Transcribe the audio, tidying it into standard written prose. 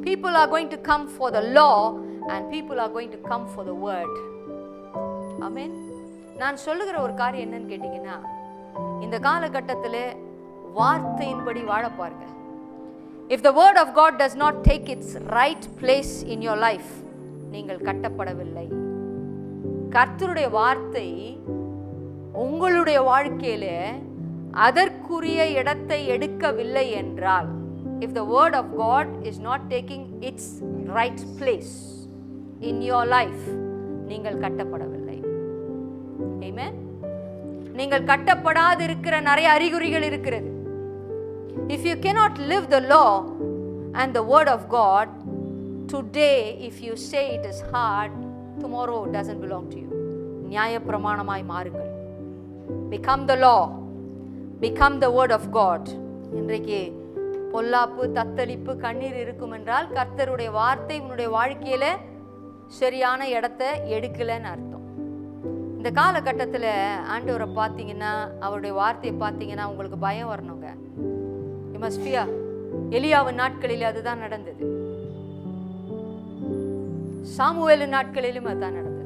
People are going to come for the law and people are going to come for the word. Amen. நான் சொல்லுகிற ஒரு காரியம் என்னன்னு கேட்டீங்கன்னா, இந்த காலகட்டத்தில் வார்த்தையின்படி வாழ பாருங்க. If the word of God does not take its right place in your life, நீங்கள் கட்டப்படவில்லை. கர்த்தருடைய வார்த்தை உங்களுடைய வாழ்க்கையில அதற்குரிய இடத்தை எடுக்கவில்லை என்றால், if the word of God is not taking its right place in your life, நீங்கள் கட்டப்படவில்லை. Amen. நீங்கள் கட்டப்படாது இருக்கிற நிறைய அறிகுறிகள் இருக்கிறது. If you cannot live the law and the word of God today, if you say it is hard, tomorrow it doesn't belong to you. நியாய பிரமாணமாய் மாறுங்கள். Become the law, become the word of God. இன்றைக்கு பொல்லாப்பு, தத்தளிப்பு, கண்ணீர் இருக்கும் என்றால் கர்த்தருடைய வார்த்தை உன்னுடைய வாழ்க்கையில சரியான இடத்தை எடுக்கலன்னு அர்த்தம். இந்த காலகட்டத்தில் ஆண்டவரை பார்த்தீங்கன்னா, அவருடைய வார்த்தையை பார்த்தீங்கன்னா உங்களுக்கு பயம் வரணுங்க. You must fear. எலியாவின் நாட்களில் அதுதான் நடந்தது, சாமுவேலின் நாட்களிலும் அதுதான் நடந்தது.